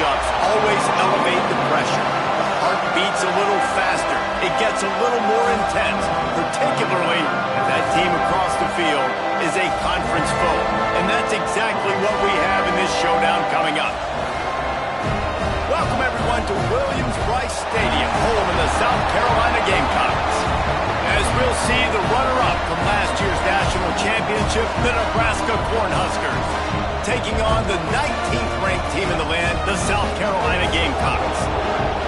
matchups always elevate the pressure. The heart beats a little faster. It gets a little more intense, particularly if that team across the field is a conference foe. And that's exactly what we have in this showdown coming up. Welcome, everyone, to Williams-Brice Stadium, home of the South Carolina Gamecocks. As we'll see the runner-up from last year's national championship, the Nebraska Cornhuskers, taking on the 19th-ranked team in the land, the South Carolina Gamecocks.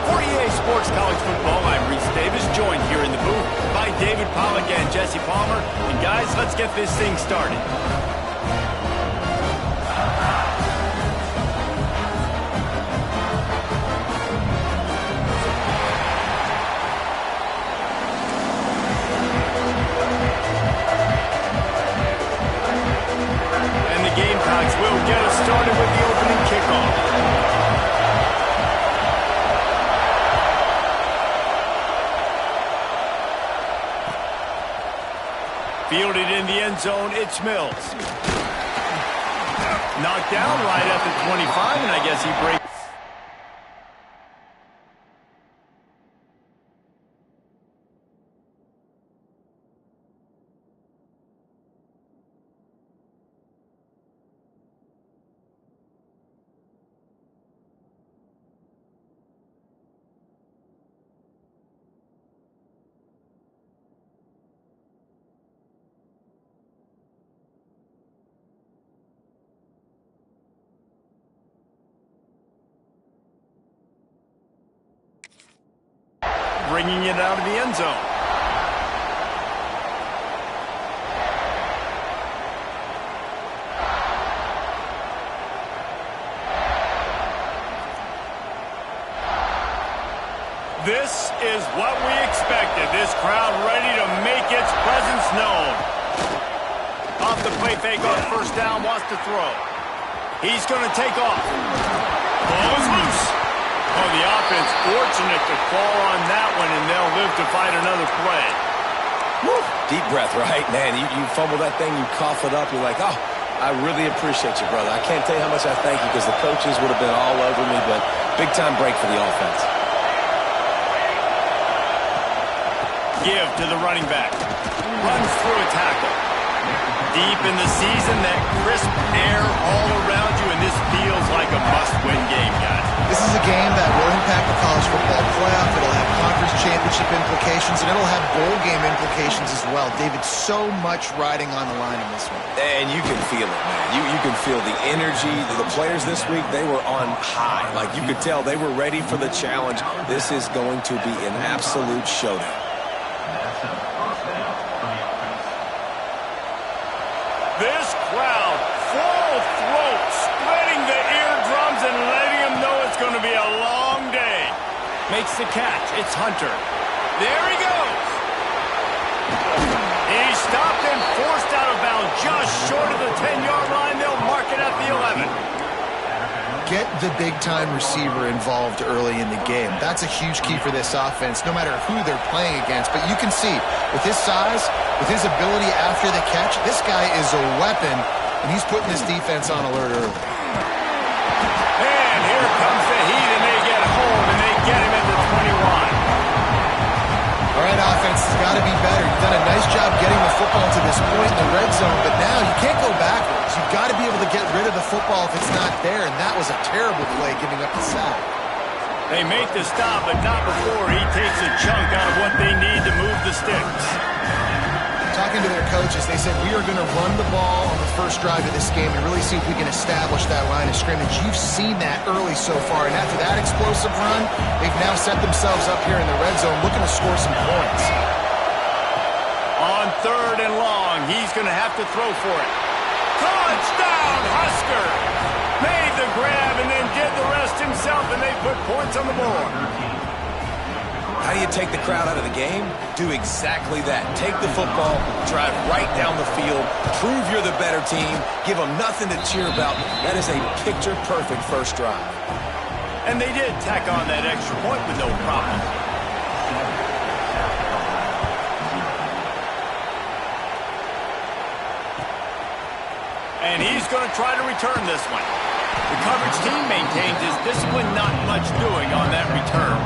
For EA Sports College Football, I'm Reese Davis, joined here in the booth by David Pollack and Jesse Palmer. And guys, let's get this thing started. Gamecocks will get us started with the opening kickoff. Fielded in the end zone, it's Mills. Knocked down right at the 25, and I guess he breaks. Bringing it out of the end zone. This is what we expected. This crowd ready to make its presence known. Off the play fake on first down, wants to throw. He's going to take off. Ball is loose. Oh, the offense fortunate to fall on that one, and they'll live to fight another play. Woo. Deep breath, right? Man, you fumble that thing, you cough it up, you're like, oh, I really appreciate you, brother. I can't tell you how much I thank you because the coaches would have been all over me, but big-time break for the offense. Give to the running back. Runs through a tackle. Deep in the season, that crisp air all around you, and this feels like a must-win game, guys. This is a game that will impact the college football playoff. It'll have conference championship implications, and it'll have bowl game implications as well. David, so much riding on the line in this one. And you can feel it, man. You can feel the energy. The players this week, they were on high. Like, you could tell they were ready for the challenge. This is going to be an absolute showdown. This crowd, full throat, splitting the eardrums and letting them know it's going to be a long day. Makes the catch. It's Hunter. There he goes. He stopped and forced out of bounds just short of the 10-yard line. They'll mark it at the 11. Get the big-time receiver involved early in the game. That's a huge key for this offense, no matter who they're playing against. But you can see, with his size, with his ability after the catch, this guy is a weapon, and he's putting this defense on alert early. And here comes the heat, and they get home, and they get him at the 21. All right, offense has got to be better. You've done a nice job getting the football to this point in the red zone, but now you can't go backwards. You've got to be able to get rid of the football if it's not there, and that was a terrible play giving up the sack. They make the stop, but not before he takes a chunk out of what they need to move the sticks. Talking to their coaches, they said, we are going to run the ball on the first drive of this game and really see if we can establish that line of scrimmage. You've seen that early so far, and after that explosive run, they've now set themselves up here in the red zone looking to score some points. On third and long, he's going to have to throw for it. Touchdown, Husker! Made the grab and then did the rest himself, and they put points on the board. How do you take the crowd out of the game? Do exactly that. Take the football, drive right down the field, prove you're the better team, give them nothing to cheer about. That is a picture-perfect first drive. And they did tack on that extra point with no problem. And he's going to try to return this one. The coverage team maintains his discipline, not much doing on that return.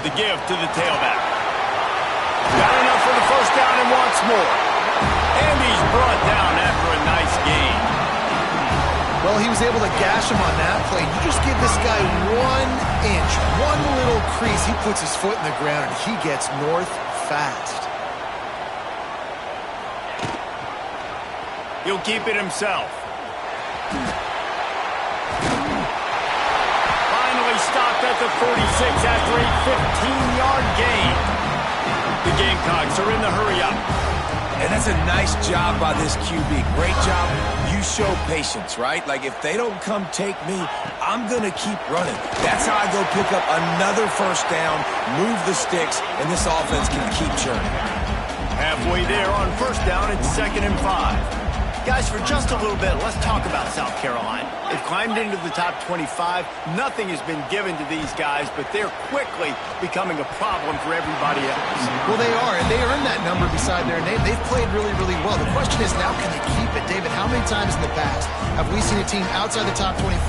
The give to the tailback. Got enough for the first down and wants more. And he's brought down after a nice gain. Well, he was able to gash him on that play. You just give this guy 1 inch, one little crease. He puts his foot in the ground, and he gets north fast. He'll keep it himself. Finally stopped at the 46 after a 15-yard gain. The Gamecocks are in the hurry-up. And that's a nice job by this QB. Great job. You show patience, right? Like, if they don't come take me, I'm going to keep running. That's how I go pick up another first down, move the sticks, and this offense can keep churning. Halfway there on first down, it's 2nd and 5. Guys, for just a little bit, let's talk about South Carolina. They've climbed into the top 25. Nothing has been given to these guys, but they're quickly becoming a problem for everybody else. Well, they are, and they earned that number beside their name. They've played really, really well. The question is now, can they keep it? David, how many times in the past have we seen a team outside the top 25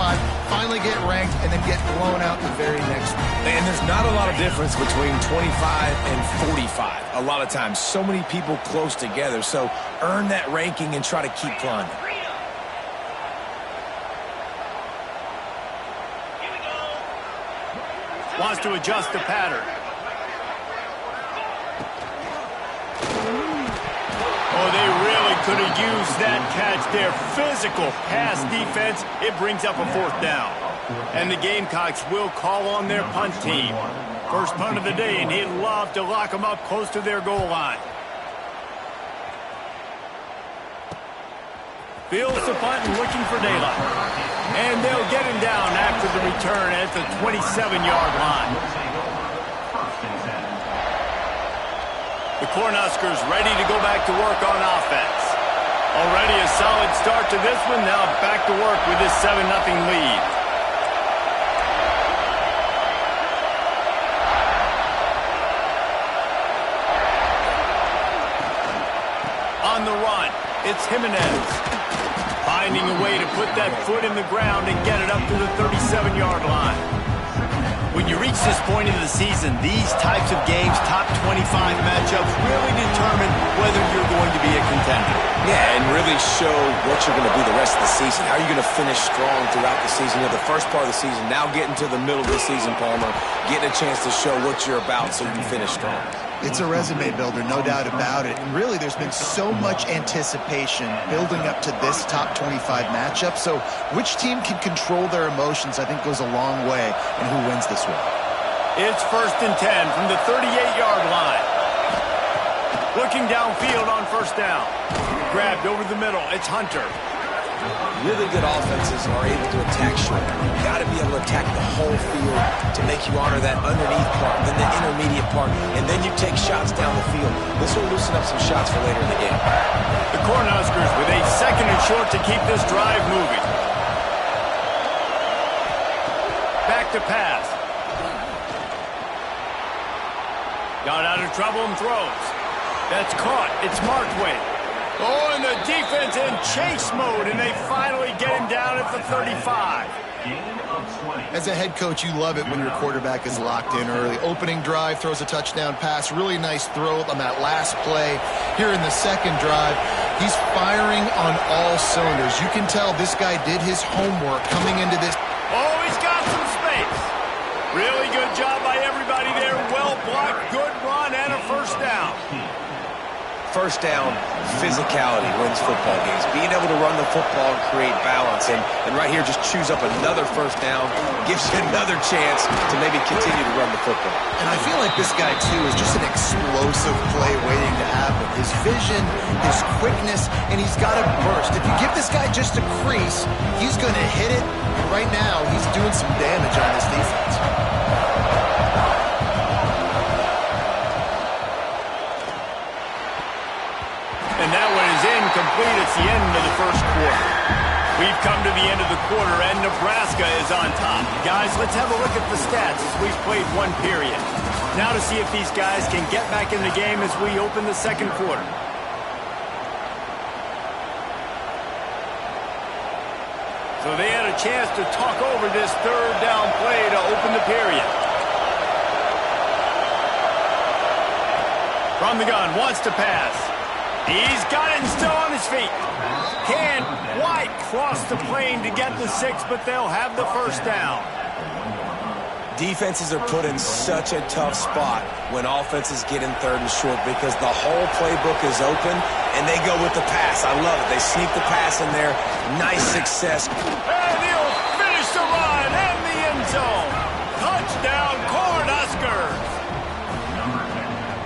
finally get ranked and then get blown out in the very next one? And there's not a lot of difference between 25 and 45. A lot of times, so many people close together. So earn that ranking and try to keep climbing. Wants to adjust the pattern. Oh, they really could have used that catch there. Physical pass defense. It brings up a 4th down. And the Gamecocks will call on their punt team. First punt of the day, and he'd love to lock them up close to their goal line. Fields the punt and looking for daylight. And they'll get him down after the return at the 27-yard line. The Cornhuskers ready to go back to work on offense. Already a solid start to this one. Now back to work with this 7-0 lead. On the run, it's Jimenez. Finding a way to put that foot in the ground and get it up to the 37-yard line. When you reach this point of the season, these types of games, top 25 matchups, really determine whether you're going to be a contender. Yeah, and really show what you're going to be the rest of the season. How are you going to finish strong throughout the season? You know, the first part of the season, now getting to the middle of the season, Palmer, getting a chance to show what you're about so you can finish strong. It's a resume builder, no doubt about it. And really, there's been so much anticipation building up to this top 25 matchup. So which team can control their emotions, I think, goes a long way in who wins this one. It's 1st and 10 from the 38-yard line. Looking downfield on first down. Grabbed over the middle. It's Hunter. Really good offenses are able to attack short. You've got to be able to attack the whole field to make you honor that underneath part, then the intermediate part, and then you take shots down the field. This will loosen up some shots for later in the game. The Cornhuskers with a 2nd and short to keep this drive moving. Back to pass. Got out of trouble and throws. That's caught. It's Markway. Oh, and the defense in chase mode, and they finally get him down at the 35. As a head coach, you love it when your quarterback is locked in early. Opening drive, throws a touchdown pass. Really nice throw on that last play. Here in the 2nd drive, he's firing on all cylinders. You can tell this guy did his homework coming into this. Oh, he's got some space. Really good job by everybody there. Well blocked, good run, and a first down. First down, physicality wins football games. Being able to run the football and create balance. And right here, just choose up another first down. Gives you another chance to maybe continue to run the football. And I feel like this guy, too, is just an explosive play waiting to happen. His vision, his quickness, and he's got a burst. If you give this guy just a crease, he's going to hit it. And right now, he's doing some damage on this defense. And that one is incomplete. It's the end of the first quarter. We've come to the end of the quarter, and Nebraska is on top. Guys, let's have a look at the stats as we've played one period. Now to see if these guys can get back in the game as we open the second quarter. So they had a chance to talk over this third down play to open the period. From the gun, wants to pass. He's got it and still on his feet. Can White cross the plane to get the 6, but they'll have the first down. Defenses are put in such a tough spot when offenses get in third and short because the whole playbook is open, and they go with the pass. I love it. They sneak the pass in there. Nice success. And he'll finish the run in the end zone. Touchdown, Cornhuskers.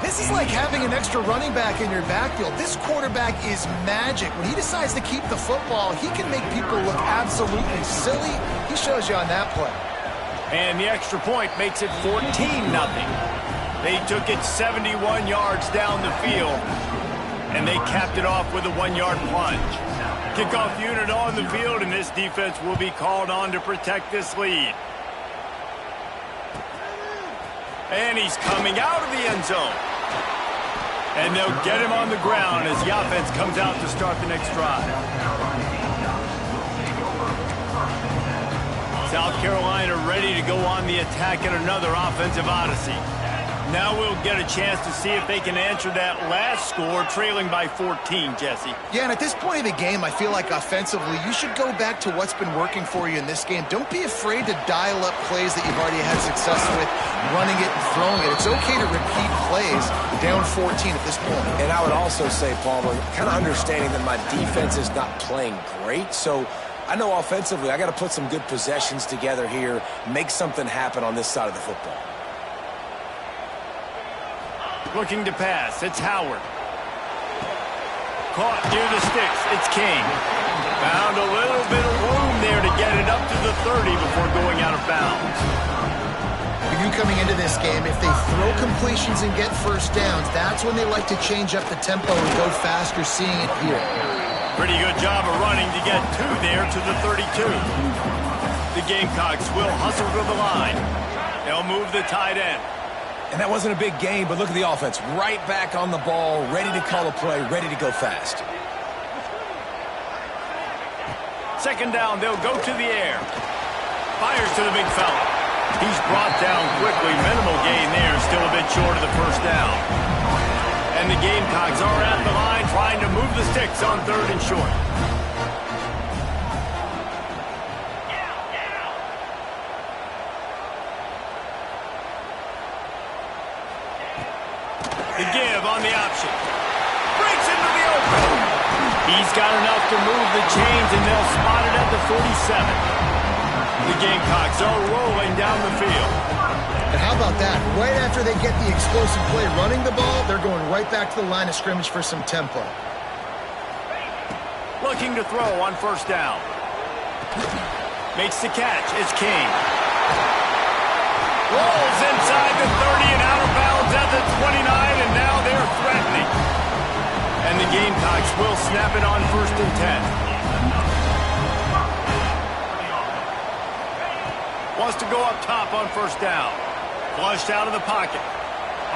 This is like having an extra running back in your backfield. This quarterback is magic. When he decides to keep the football, he can make people look absolutely silly. He shows you on that play. And the extra point makes it 14-0. They took it 71 yards down the field, and they capped it off with a 1-yard plunge. Kickoff unit on the field, and this defense will be called on to protect this lead. And he's coming out of the end zone. And they'll get him on the ground as the offense comes out to start the next drive. South Carolina ready to go on the attack in another offensive odyssey. Now we'll get a chance to see if they can answer that last score, trailing by 14, Jesse. Yeah, and at this point of the game, I feel like offensively, you should go back to what's been working for you in this game. Don't be afraid to dial up plays that you've already had success with, running it and throwing it. It's okay to repeat plays down 14 at this point. And I would also say, Palmer, kind of understanding that my defense is not playing great, so I know offensively I got to put some good possessions together here, make something happen on this side of the football. Looking to pass, it's Howard. Caught near the sticks, it's King. Found a little bit of room there to get it up to the 30 before going out of bounds. You coming into this game, if they throw completions and get first downs, that's when they like to change up the tempo and go faster, seeing it here. Pretty good job of running to get 2 there to the 32. The Gamecocks will hustle to the line. They'll move the tight end. And that wasn't a big game, but look at the offense. Right back on the ball, ready to call a play, ready to go fast. Second down, they'll go to the air. Fires to the big fella. He's brought down quickly. Minimal gain there, still a bit short of the first down. And the Gamecocks are at the line trying to move the sticks on third and short. The give on the option. Breaks into the open. He's got enough to move the chains, and they'll spot it at the 47. The Gamecocks are rolling down the field. And how about that? Right after they get the explosive play running the ball, they're going right back to the line of scrimmage for some tempo. Looking to throw on first down. Makes the catch. It's King. Rolls inside the 30 and out of bounds at the 29, and now they're threatening. And the Gamecocks will snap it on first and 10. Wants to go up top on first down. Flushed out of the pocket.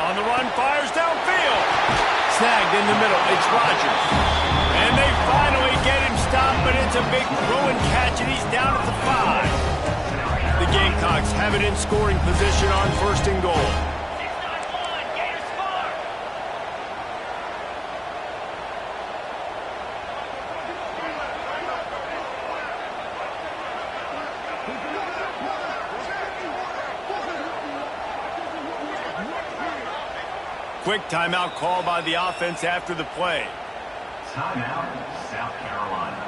On the run, fires downfield. Snagged in the middle. It's Rogers. And they finally get him stopped, but it's a big throw and catch, and he's down at the 5. The Gamecocks have it in scoring position on first and goal. Quick timeout call by the offense after the play. Timeout, South Carolina.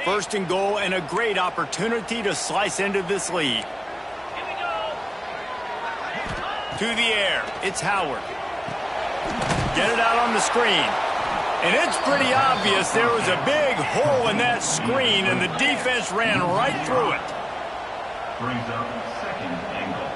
First and goal, and a great opportunity to slice into this lead. To the air, it's Howard. Get it out on the screen. And it's pretty obvious there was a big hole in that screen, and the defense ran right through it. Brings up second and goal.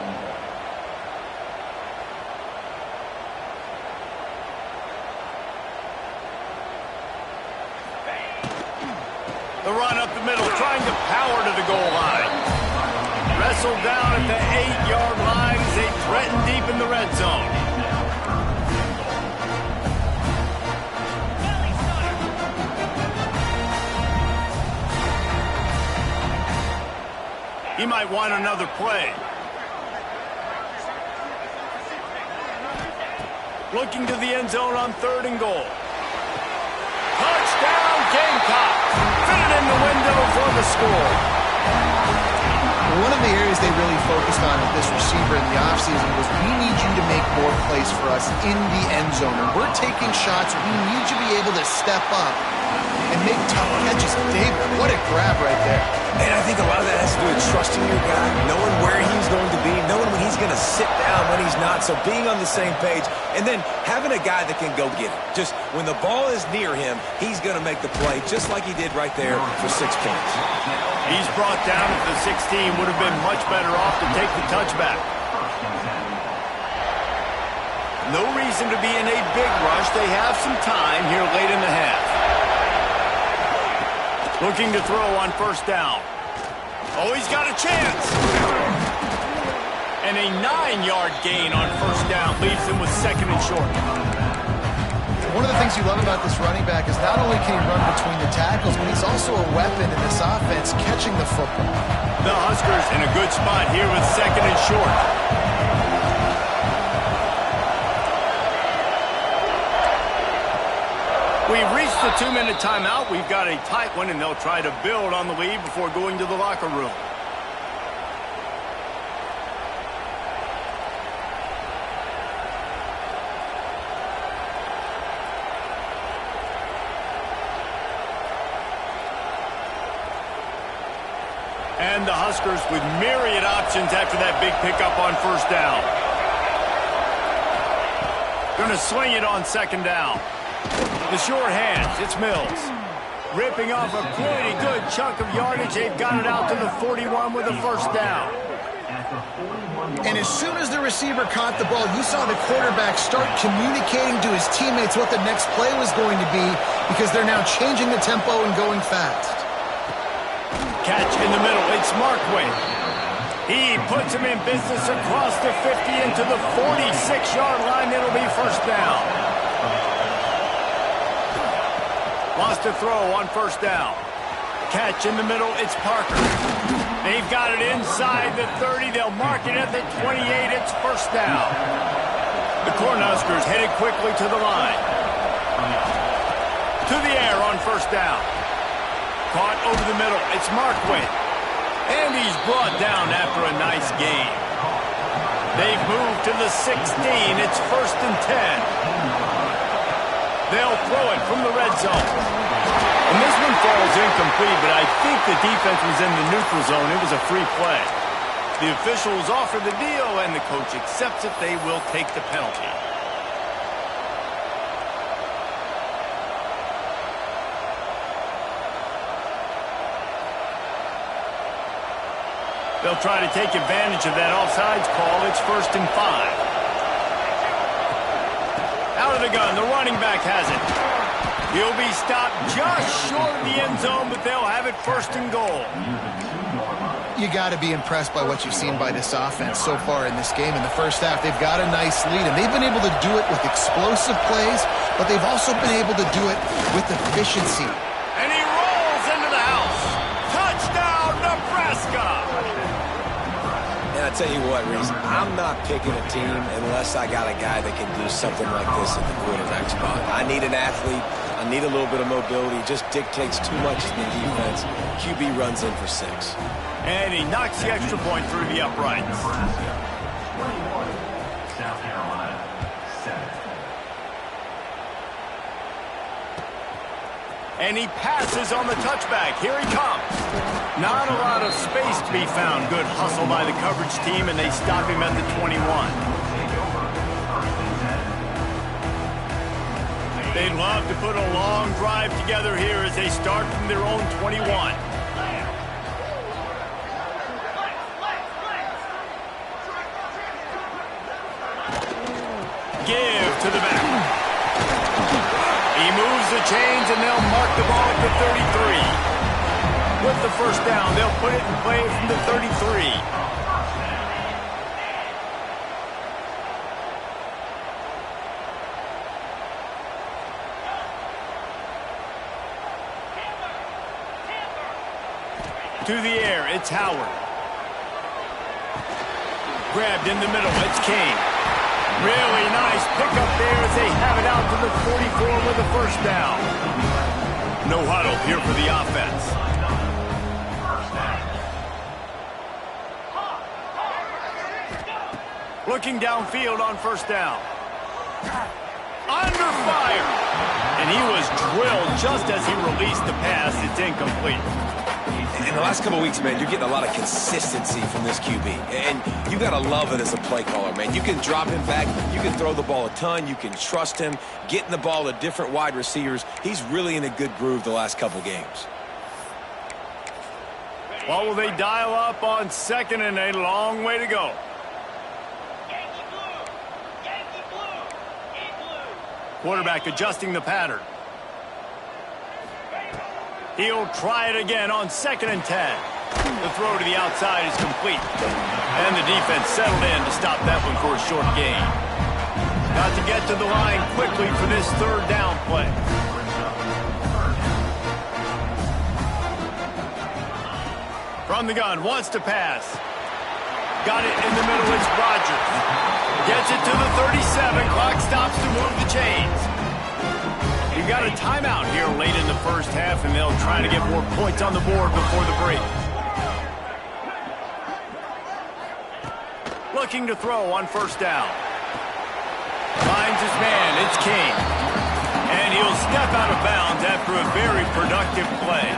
The run up the middle, trying to power to the goal line. Wrestled down at the 8-yard line as they threaten deep in the red zone. He might want another play. Looking to the end zone on 3rd and goal. Touchdown, Gamecocks! Fitted in the window for the score. One of the areas they really focused on with this receiver in the offseason was we need you to make more plays for us in the end zone. And we're taking shots. We need you to be able to step up and make tough catches. Dave, what a grab right there. And I think a lot of that has to do with trusting your guy, knowing where he's going to be, knowing when he's going to sit down, when he's not. So being on the same page, and then having a guy that can go get it. Just when the ball is near him, he's going to make the play, just like he did right there for 6 points. He's brought down at the 16. Would have been much better off to take the touchback. No reason to be in a big rush. They have some time here late in the half. Looking to throw on 1st down. Oh, he's got a chance. And a 9-yard gain on 1st down leaves him with 2nd and short. One of the things you love about this running back is not only can he run between the tackles, but he's also a weapon in this offense catching the football. The Huskers in a good spot here with 2nd and short. We've reached the 2-minute timeout. We've got a tight one, and they'll try to build on the lead before going to the locker room. And the Huskers with myriad options after that big pickup on 1st down. Going to swing it on 2nd down. The short hands, it's Mills. Ripping off a pretty good chunk of yardage. They've got it out to the 41 with a 1st down. And as soon as the receiver caught the ball, you saw the quarterback start communicating to his teammates what the next play was going to be because they're now changing the tempo and going fast. Catch in the middle, it's Markway. He puts him in business across the 50 into the 46-yard line. It'll be 1st down. Lost a throw on 1st down. Catch in the middle, it's Parker. They've got it inside the 30. They'll mark it at the 28. It's 1st down. The Cornhuskers headed quickly to the line. To the air on 1st down. Caught over the middle, it's Markway. And he's brought down after a nice gain. They've moved to the 16. It's 1st and 10. They'll throw it from the red zone. And this one falls incomplete, but I think the defense was in the neutral zone. It was a free play. The officials offer the deal, and the coach accepts it. They will take the penalty. They'll try to take advantage of that offsides call. It's 1st and 5. Out of the gun, the running back has it. He'll be stopped just short of the end zone, but they'll have it 1st and goal. You got to be impressed by what you've seen by this offense so far in this game. In the 1st half, they've got a nice lead, and they've been able to do it with explosive plays, but they've also been able to do it with efficiency. And he rolls into the house. Touchdown, Nebraska! And I tell you what, Reese, I'm not picking a team unless I got a guy that can do something like this at the quarterback spot. I need an athlete. I need a little bit of mobility. It just dictates too much in the defense. QB runs in for 6. And he knocks the extra point through the uprights. Nebraska 21, South Carolina 7. And he passes on the touchback. Here he comes. Not a lot of space to be found. Good hustle by the coverage team, and they stop him at the 21. They'd love to put a long drive together here as they start from their own 21. Give to the back. He moves the chains, and they'll mark the ball at the 33. With the first down, they'll put it in play from the 33. To the air, it's Howard. Grabbed in the middle, it's King. Really nice pickup there as they have it out to the 44 with the first down. No huddle here for the offense. Looking downfield on first down. Under fire. And he was drilled just as he released the pass. It's incomplete. In the last couple of weeks, man, you're getting a lot of consistency from this QB. And you got to love it as a play caller, man. You can drop him back. You can throw the ball a ton. You can trust him. Getting the ball to different wide receivers. He's really in a good groove the last couple games. Well, will they dial up on second and a long way to go? Quarterback adjusting the pattern. He'll try it again on 2nd and 10. The throw to the outside is complete. And the defense settled in to stop that one for a short gain. Got to get to the line quickly for this third down play. From the gun, wants to pass. Got it in the middle, it's Rodgers. Gets it to the 37, clock stops to move the chains. You got a timeout here late in the first half, and they'll try to get more points on the board before the break. Looking to throw on first down. Finds his man, it's King. And he'll step out of bounds after a very productive play.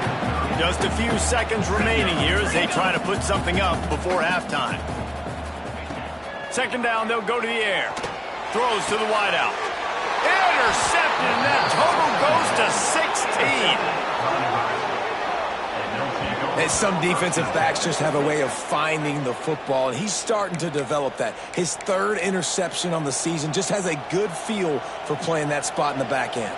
Just a few seconds remaining here as they try to put something up before halftime. 2nd down, they'll go to the air. Throws to the wideout. Intercepted, and that total goes to 16. And some defensive backs just have a way of finding the football, and he's starting to develop that. His 3rd interception on the season, just has a good feel for playing that spot in the back end.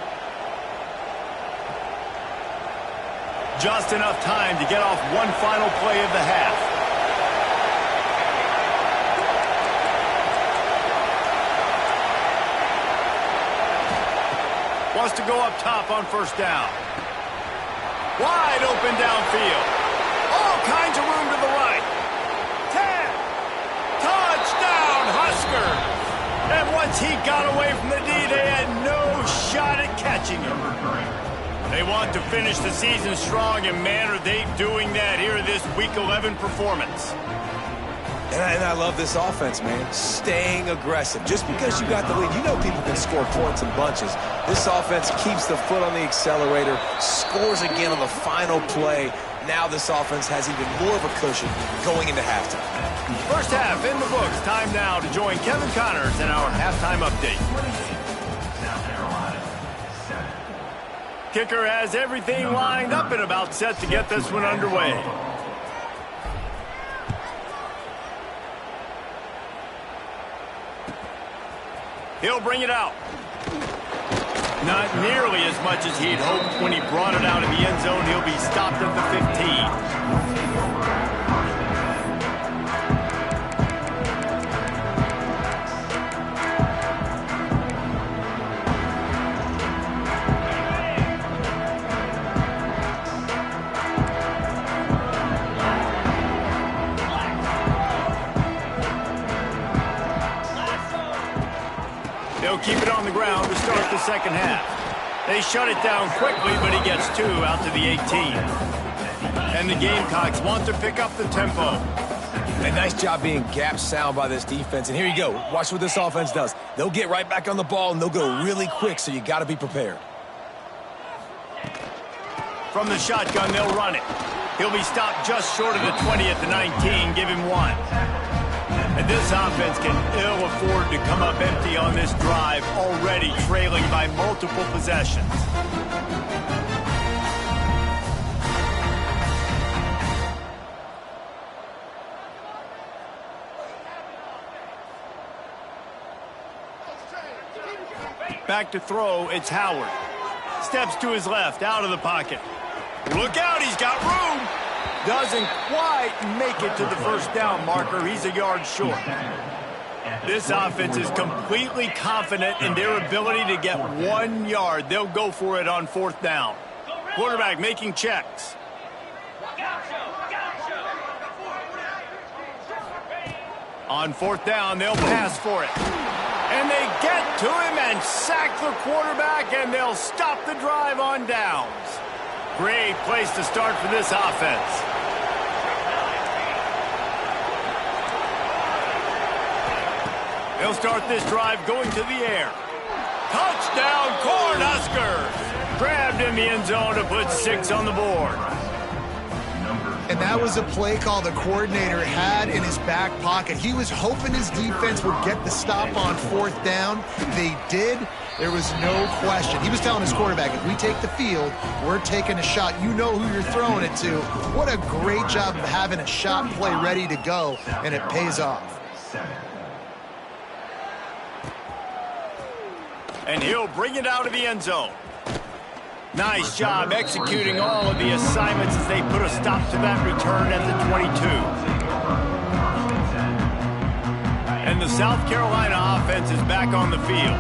Just enough time to get off one final play of the half. Wants to go up top on first down. Wide open downfield. All kinds of room to the right. 10. Touchdown, Huskers. And once he got away from the D, they had no shot at catching him. They want to finish the season strong, and man, are they doing that here in this Week 11 performance. And I love this offense, man. Staying aggressive. Just because you got the lead, you know people can score points in bunches. This offense keeps the foot on the accelerator, scores again on the final play. Now this offense has even more of a cushion going into halftime. First half in the books. Time now to join Kevin Connors in our halftime update. Kicker has everything lined up and about set to get this one underway. He'll bring it out. Not nearly as much as he'd hoped when he brought it out in the end zone. He'll be stopped at the 15. They'll keep it on the ground to start the second half. They shut it down quickly, but he gets 2 out to the 18. And the Gamecocks want to pick up the tempo. A nice job being gap sound by this defense. And here you go. Watch what this offense does. They'll get right back on the ball, and they'll go really quick, so you got to be prepared. From the shotgun, they'll run it. He'll be stopped just short of the 20 at the 19. Give him 1. And this offense can ill afford to come up empty on this drive, already trailing by multiple possessions. Back to throw, it's Howard. Steps to his left, out of the pocket. Look out, he's got room. Doesn't quite make it to the first down marker. He's a yard short. This offense is completely confident in their ability to get 1 yard. They'll go for it on fourth down. Quarterback making checks. On fourth down, they'll pass for it. And they get to him and sack the quarterback, and they'll stop the drive on downs. Great place to start for this offense. They'll start this drive going to the air. Touchdown, Cornhuskers! Grabbed in the end zone to put 6 on the board. And that was a play call the coordinator had in his back pocket. He was hoping his defense would get the stop on fourth down. They did. There was no question. He was telling his quarterback, if we take the field, we're taking a shot. You know who you're throwing it to. What a great job of having a shot play ready to go, and it pays off. And he'll bring it out of the end zone. Nice job executing all of the assignments as they put a stop to that return at the 22. And the South Carolina offense is back on the field.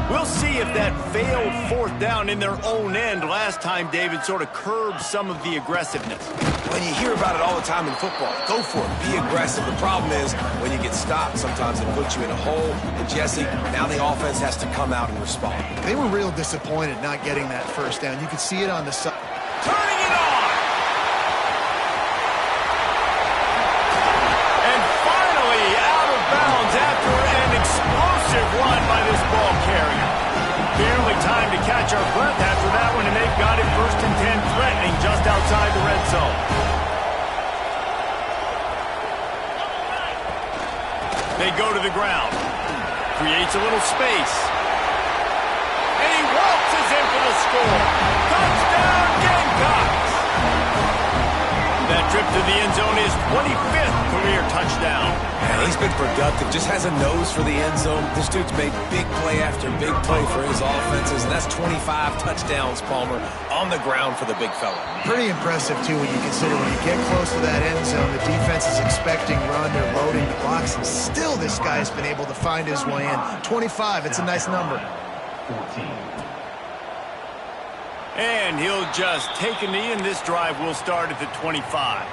We'll see if that failed fourth down in their own end last time, David, sort of curbed some of the aggressiveness. When you hear about it all the time in football, go for it. Be aggressive. The problem is when you get stopped, sometimes it puts you in a hole. And, Jesse, now the offense has to come out and respond. They were real disappointed not getting that first down. You could see it on the side. Turning it on! And finally out of bounds after an explosive run by this ball carrier. Barely time to catch our breath after that one, and they've got it 1st and 10, threatening just outside the red zone. They go to the ground. Creates a little space. And he waltzes in for the score. Touchdown, Gamecocks! That trip to the end zone is 25th career touchdown. And he's been productive, just has a nose for the end zone. This dude's made big play after big play for his offenses, and that's 25 touchdowns, Palmer, on the ground for the big fella. Pretty impressive, too, when you consider when you get close to that end zone, the defense is expecting run, they're loading the box, and still this guy's been able to find his way in. 25, it's a nice number. 14. And he'll just take a knee, and this drive will start at the 25.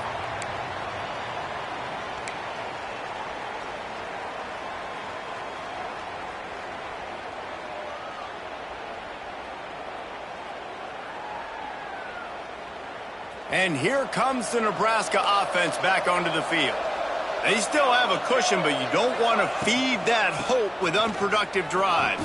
And here comes the Nebraska offense back onto the field. They still have a cushion, but you don't want to feed that hope with unproductive drives.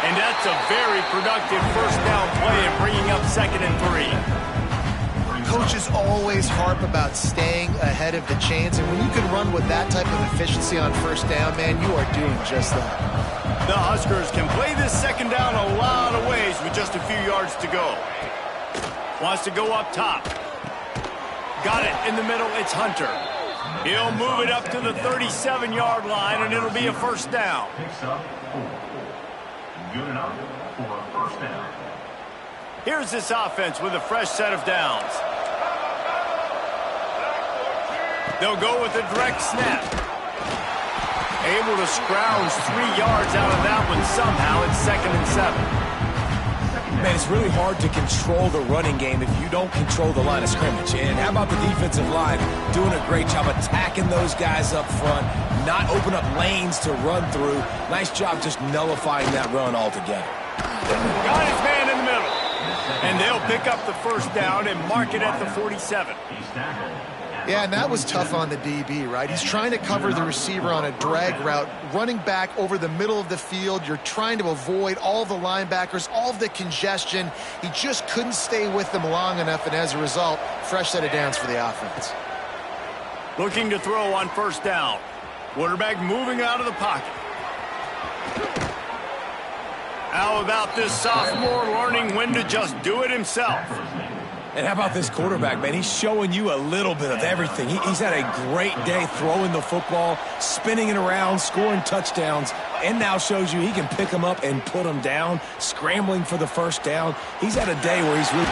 And that's a very productive first down play and bringing up 2nd and 3. Coaches always harp about staying ahead of the chains, and when you can run with that type of efficiency on first down, man, you are doing just that. The Huskers can play this 2nd down a lot of ways with just a few yards to go. Wants to go up top. Got it in the middle. It's Hunter. He'll move it up to the 37-yard line, and it'll be a first down. Picks up 4. Good enough for a first down. Here's this offense with a fresh set of downs. They'll go with a direct snap. Able to scrounge 3 yards out of that one somehow. It's 2nd and 7. Man, it's really hard to control the running game if you don't control the line of scrimmage. And how about the defensive line doing a great job attacking those guys up front, not open up lanes to run through. Nice job just nullifying that run altogether. Got his man in the middle. And they'll pick up the first down and mark it at the 47. Yeah, and that was tough on the DB, right? He's trying to cover the receiver on a drag route, running back over the middle of the field. You're trying to avoid all the linebackers, all of the congestion. He just couldn't stay with them long enough, and as a result, fresh set of downs for the offense. Looking to throw on first down. Quarterback moving out of the pocket. How about this sophomore learning when to just do it himself? And how about this quarterback, man? He's showing you a little bit of everything. He's had a great day throwing the football, spinning it around, scoring touchdowns, and now shows you he can pick them up and put them down, scrambling for the first down. He's had a day where he's really...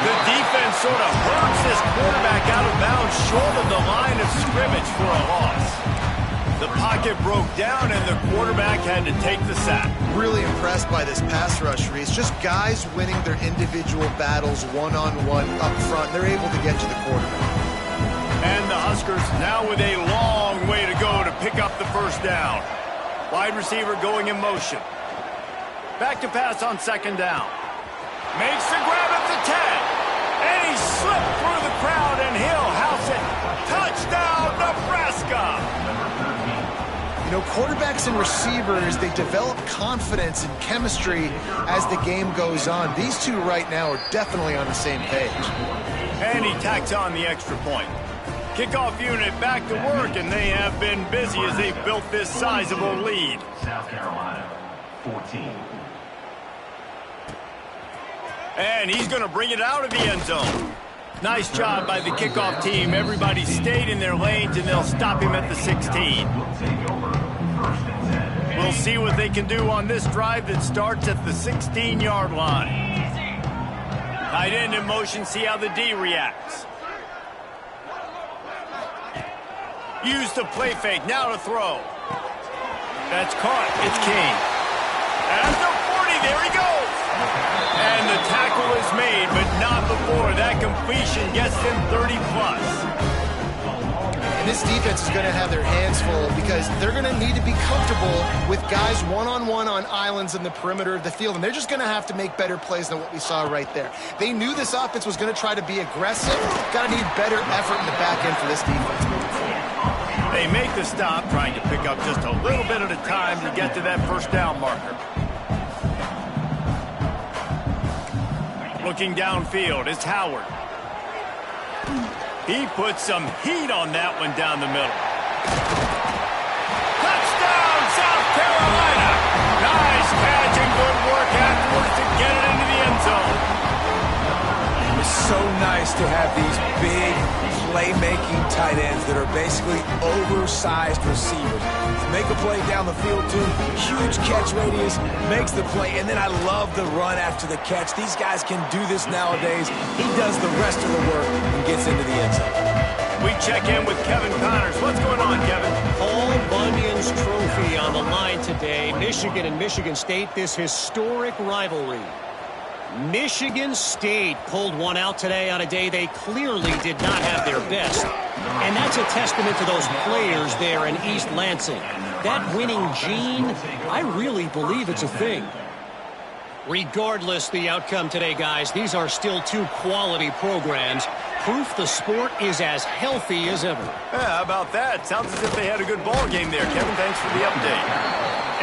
The defense sort of hurts this quarterback out of bounds short of the line of scrimmage for a loss. The pocket broke down, and the quarterback had to take the sack. Really impressed by this pass rush, Reese. Just guys winning their individual battles one-on-one up front. They're able to get to the quarterback. And the Huskers now with a long way to go to pick up the first down. Wide receiver going in motion. Back to pass on second down. Makes the grab at the 10. And he slipped through the crowd, and he'll house it. Touchdown, Nebraska! You know, quarterbacks and receivers, they develop confidence and chemistry as the game goes on. These two right now are definitely on the same page. And he tacks on the extra point. Kickoff unit back to work, and they have been busy as they've built this sizable lead. South Carolina, 14. And he's going to bring it out of the end zone. Nice job by the kickoff team. Everybody stayed in their lanes, and they'll stop him at the 16. We'll see what they can do on this drive that starts at the 16-yard line. Tight end in motion, see how the D reacts. Use the play fake, now to throw. That's caught, it's King. At the 40, there he goes. And the tackle is made, but not before that completion gets them 30+. And this defense is going to have their hands full because they're going to need to be comfortable with guys one-on-one on islands in the perimeter of the field, and they're just going to have to make better plays than what we saw right there. They knew this offense was going to try to be aggressive. Got to need better effort in the back end for this defense. They make the stop, trying to pick up just a little bit at a time to get to that first down marker. Looking downfield, it's Howard. He puts some heat on that one down the middle. Touchdown, South Carolina! Nice catch and good work afterwards to get it into the end zone. It's so nice to have these big, playmaking tight ends that are basically oversized receivers. Make a play down the field, too. Huge catch radius, makes the play, and then I love the run after the catch. These guys can do this nowadays. He does the rest of the work and gets into the end zone. We check in with Kevin Connors. What's going on, Kevin? Paul Bunyan's trophy on the line today. Michigan and Michigan State, this historic rivalry. Michigan State pulled one out today on a day they clearly did not have their best. And that's a testament to those players there in East Lansing. That winning gene, I really believe it's a thing. Regardless the outcome today, guys, these are still two quality programs. Proof the sport is as healthy as ever. Yeah, how about that? Sounds as if they had a good ball game there, Kevin. Thanks for the update.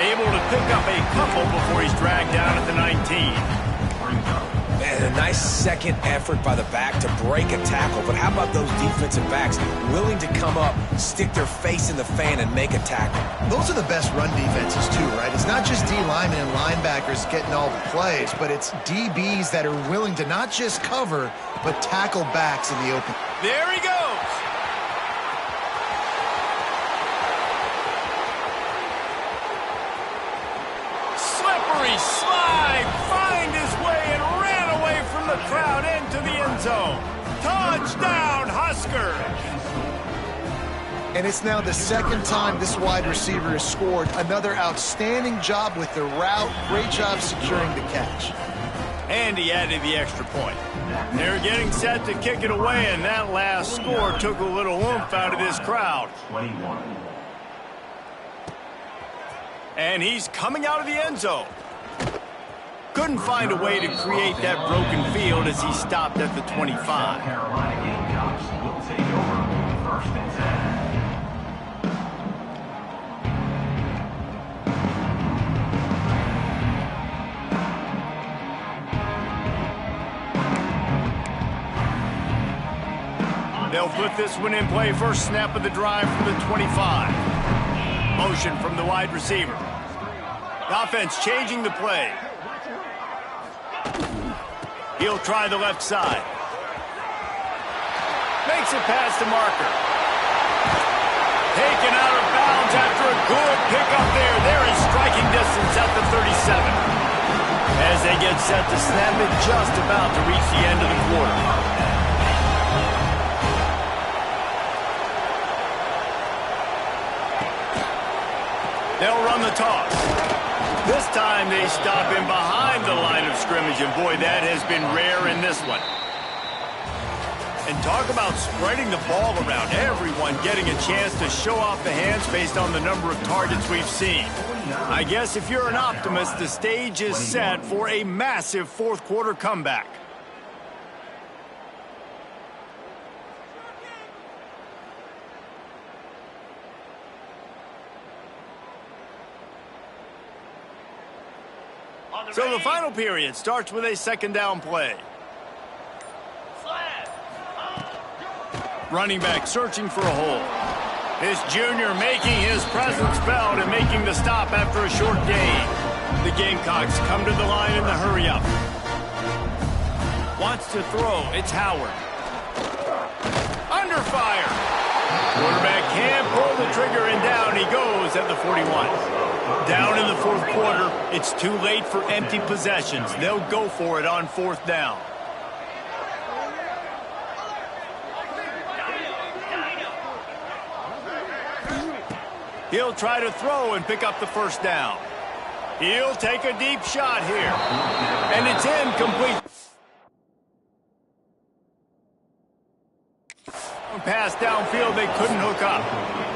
Able to pick up a couple before he's dragged down at the 19. Man, a nice second effort by the back to break a tackle. But how about those defensive backs willing to come up, stick their face in the fan, and make a tackle? Those are the best run defenses, too, right? It's not just D linemen and linebackers getting all the plays, but it's DBs that are willing to not just cover, but tackle backs in the open. There he goes. Slippery slide, find his way and ran away from the crowd into the end zone. Touchdown, Huskers! And it's now the second time this wide receiver has scored. Another outstanding job with the route. Great job securing the catch. And he added the extra point. They're getting set to kick it away, and that last score took a little oomph out of this crowd. 21. And he's coming out of the end zone. Couldn't find a way to create that broken field as he stopped at the 25. South Carolina Gamecocks will take over first and 10. They'll put this one in play first snap of the drive from the 25. Motion from the wide receiver. The offense changing the play. He'll try the left side. Makes it past the marker. Taken out of bounds after a good pickup there. They're in striking distance at the 37. As they get set to snap it, just about to reach the end of the quarter. They'll run the toss. This time they stop him behind the line of scrimmage, and boy, that has been rare in this one. And talk about spreading the ball around. Everyone getting a chance to show off the hands based on the number of targets we've seen. I guess if you're an optimist, the stage is set for a massive fourth quarter comeback. So the final period starts with a second down play. Running back searching for a hole. This junior making his presence felt and making the stop after a short gain. The Gamecocks come to the line in the hurry-up. Wants to throw. It's Howard. Under fire. Quarterback can't pull the trigger, and down he goes at the 41. Down in the fourth quarter, it's too late for empty possessions. They'll go for it on fourth down. He'll try to throw and pick up the first down. He'll take a deep shot here. And it's incomplete. Pass downfield, they couldn't hook up.